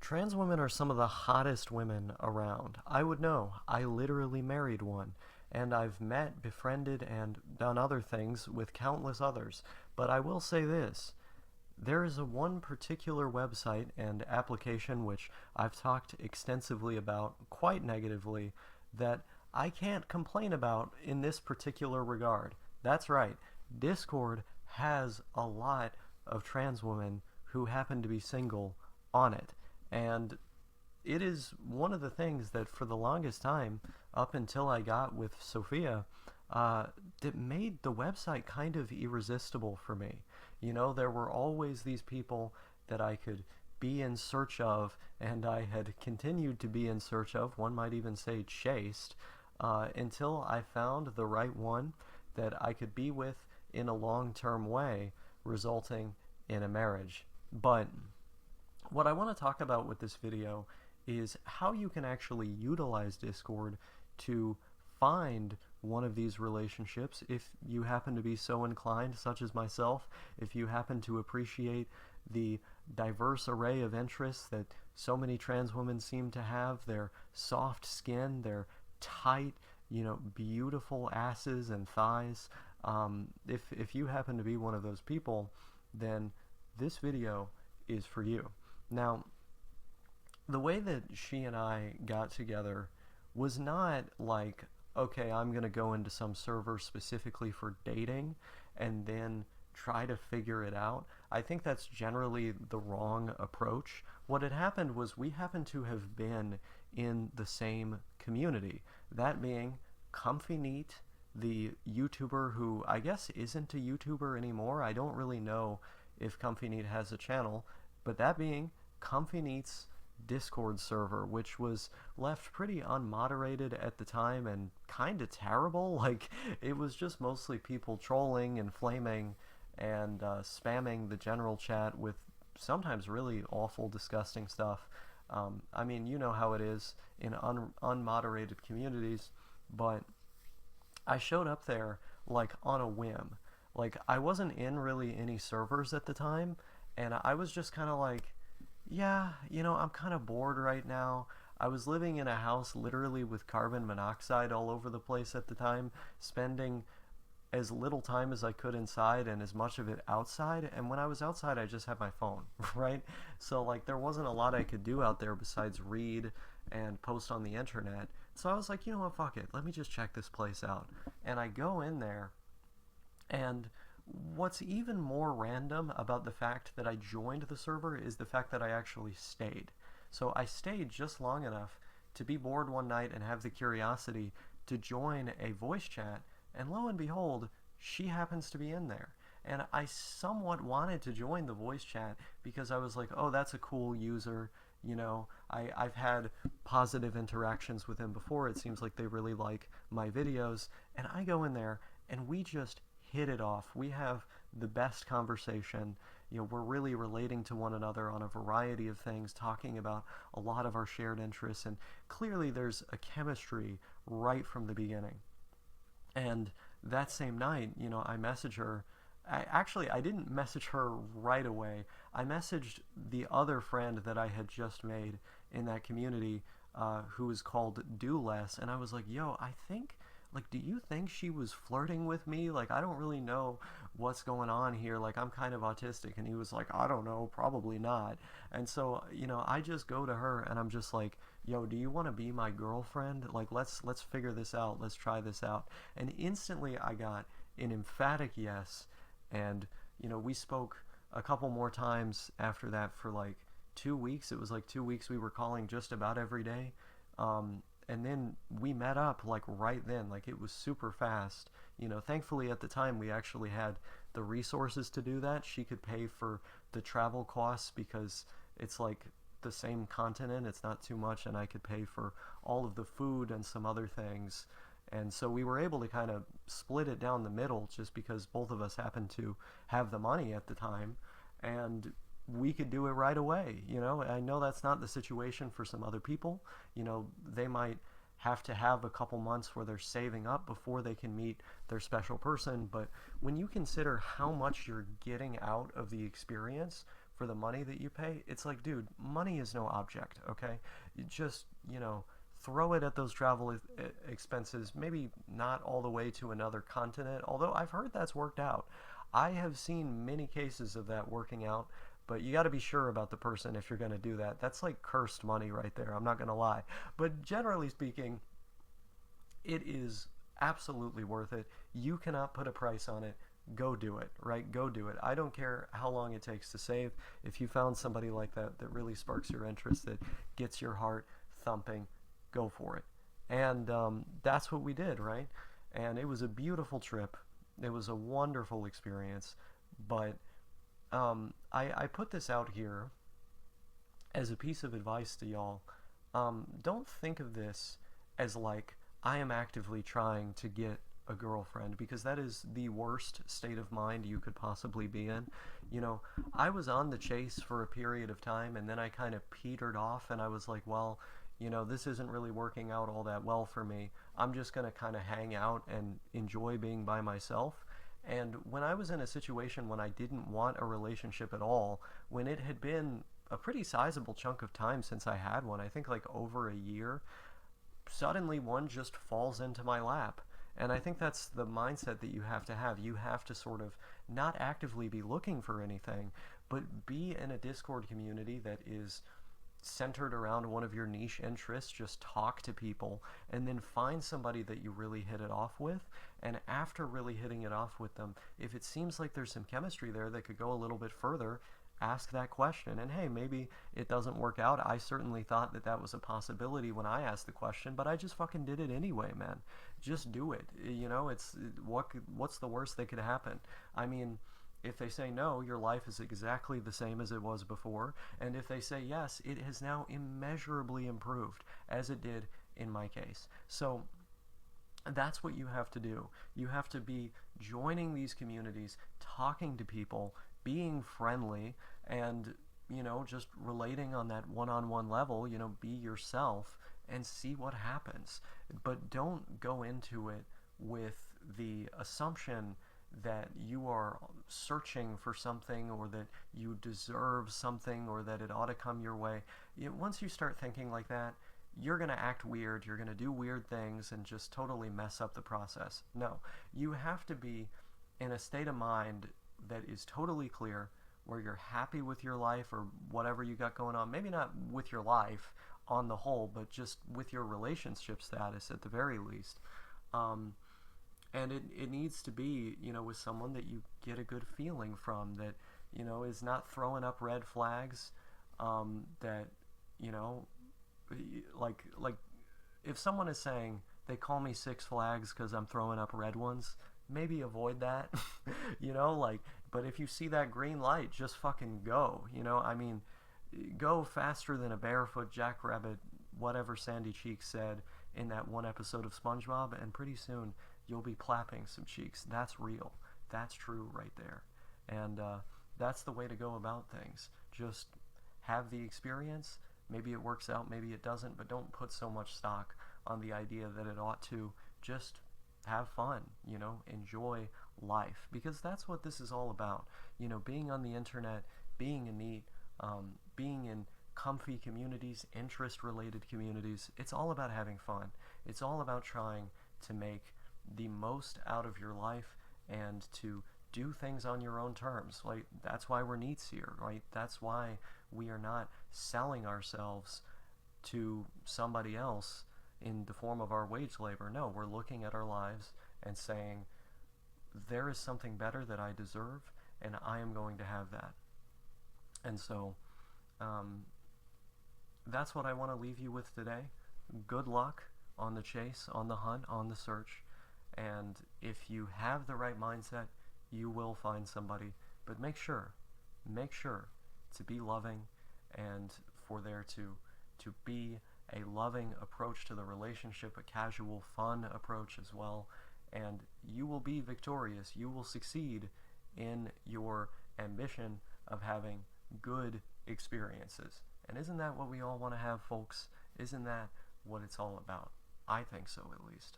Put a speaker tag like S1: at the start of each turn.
S1: Trans women are some of the hottest women around. I would know. I literally married one. And I've met, befriended, and done other things with countless others. But I will say this. There is a one particular website and application which I've talked extensively about, quite negatively, that I can't complain about in this particular regard. That's right. Discord has a lot of trans women who happen to be single on it. And it is one of the things that for the longest time, up until I got with Sophia, uh, that made the website kind of irresistible for me. You know, there were always these people that I could be in search of, and I had continued to be in search of, one might even say chased, until I found the right one that I could be with in a long term way, resulting in a marriage. But what I want to talk about with this video is how you can actually utilize Discord to find one of these relationships if you happen to be so inclined, such as myself, if you happen to appreciate the diverse array of interests that so many trans women seem to have, their soft skin, their tight, beautiful asses and thighs. If you happen to be one of those people, then this video is for you. Now, the way that she and I got together was not like, okay, I'm going to go into some server specifically for dating and then try to figure it out. I think that's generally the wrong approach. What had happened was we happened to have been in the same community, that being Comfy Neat, the YouTuber who I guess isn't a YouTuber anymore. I don't really know if Comfy Neat has a channel, but that being Comfy Neat's Discord server, which was left pretty unmoderated at the time and kind of terrible. Like, it was just mostly people trolling and flaming and spamming the general chat with sometimes really awful, disgusting stuff. I mean, you know how it is in unmoderated communities, but I showed up there like on a whim. Like, I wasn't in really any servers at the time, and I was just kind of like, yeah, I'm kind of bored right now. I was living in a house literally with carbon monoxide all over the place at the time, spending as little time as I could inside and as much of it outside. And when I was outside, I just had my phone, right? So, like, there wasn't a lot I could do out there besides read and post on the internet. So I was like, you know what, fuck it. Let me just check this place out. And I go in there, and what's even more random about the fact that I joined the server is the fact that I actually stayed. So I stayed just long enough to be bored one night and have the curiosity to join a voice chat, and lo and behold, she happens to be in there. And I somewhat wanted to join the voice chat because I was like, oh, that's a cool user. I've had positive interactions with him before. It seems like they really like my videos. And I go in there, and we just hit it off. We have the best conversation. We're really relating to one another on a variety of things, talking about a lot of our shared interests, and clearly there's a chemistry right from the beginning. And that same night, I message her. I didn't message her right away. I messaged the other friend that I had just made in that community, who was called Do Less, and I was like, yo, I think, like, do you think she was flirting with me? Like, I don't really know what's going on here. Like, I'm kind of autistic. And he was like, I don't know, probably not. And so, I just go to her and I'm just like, yo, do you want to be my girlfriend? Like, let's figure this out. Let's try this out. And instantly I got an emphatic yes. And, we spoke a couple more times after that for like 2 weeks. It was like 2 weeks we were calling just about every day. And then we met up like right then. Like, it was super fast. Thankfully at the time we actually had the resources to do that. She could pay for the travel costs because it's like the same continent. It's not too much, and I could pay for all of the food and some other things. And so we were able to kind of split it down the middle just because both of us happened to have the money at the time. And we could do it right away. I know that's not the situation for some other people. They might have to have a couple months where they're saving up before they can meet their special person. But when you consider how much you're getting out of the experience for the money that you pay, it's like, dude, money is no object, okay? You just, throw it at those travel expenses, maybe not all the way to another continent, although I've heard that's worked out. I have seen many cases of that working out, but you got to be sure about the person if you're going to do that. That's like cursed money right there, I'm not going to lie. But generally speaking, it is absolutely worth it. You cannot put a price on it. Go do it, right? Go do it. I don't care how long it takes to save. If you found somebody like that that really sparks your interest, that gets your heart thumping, go for it. And that's what we did, right? And it was a beautiful trip. It was a wonderful experience. But I put this out here as a piece of advice to y'all. Don't think of this as like I am actively trying to get a girlfriend, because that is the worst state of mind you could possibly be in. I was on the chase for a period of time, and then I kind of petered off, and I was like, well, this isn't really working out all that well for me. I'm just going to kind of hang out and enjoy being by myself. And when I was in a situation when I didn't want a relationship at all, when it had been a pretty sizable chunk of time since I had one, I think like over a year, suddenly one just falls into my lap. And I think that's the mindset that you have to have. You have to sort of not actively be looking for anything, but be in a Discord community that is centered around one of your niche interests. Just talk to people and then find somebody that you really hit it off with. And after really hitting it off with them, if it seems like there's some chemistry there that could go a little bit further, ask that question. And hey, maybe it doesn't work out. I certainly thought that that was a possibility when I asked the question, but I just fucking did it anyway, man. Just do it. It's what's the worst that could happen? I mean, if they say no, your life is exactly the same as it was before. And if they say yes, it has now immeasurably improved, as it did in my case. So that's what you have to do. You have to be joining these communities, talking to people, being friendly, and just relating on that one-on-one level. Be yourself and see what happens. But don't go into it with the assumption that you are searching for something, or that you deserve something, or that it ought to come your way. Once you start thinking like that, you're going to act weird, you're going to do weird things, and just totally mess up the process. No, you have to be in a state of mind that is totally clear, where you're happy with your life or whatever you got going on. Maybe not with your life on the whole, but just with your relationship status at the very least. And it needs to be, with someone that you get a good feeling from, that, is not throwing up red flags, that, like if someone is saying they call me Six Flags because I'm throwing up red ones, maybe avoid that. But if you see that green light, just fucking go. I mean, go faster than a barefoot jackrabbit, whatever Sandy Cheeks said in that one episode of SpongeBob, and pretty soon you'll be clapping some cheeks. That's real. That's true right there. And that's the way to go about things. Just have the experience. Maybe it works out, maybe it doesn't, but don't put so much stock on the idea that it ought to. Just have fun, enjoy life, because that's what this is all about. Being on the internet, being in neat, being in comfy communities, interest-related communities, it's all about having fun. It's all about trying to make the most out of your life and to do things on your own terms. Like, that's why we're neats here, right? That's why we are not selling ourselves to somebody else in the form of our wage labor. No, we're looking at our lives and saying, there is something better that I deserve, and I am going to have that. And so that's what I want to leave you with today. Good luck on the chase, on the hunt, on the search. And if you have the right mindset, you will find somebody. But make sure to be loving, and for there to be a loving approach to the relationship, a casual, fun approach as well. And you will be victorious. You will succeed in your ambition of having good experiences. And isn't that what we all want to have, folks? Isn't that what it's all about? I think so, at least.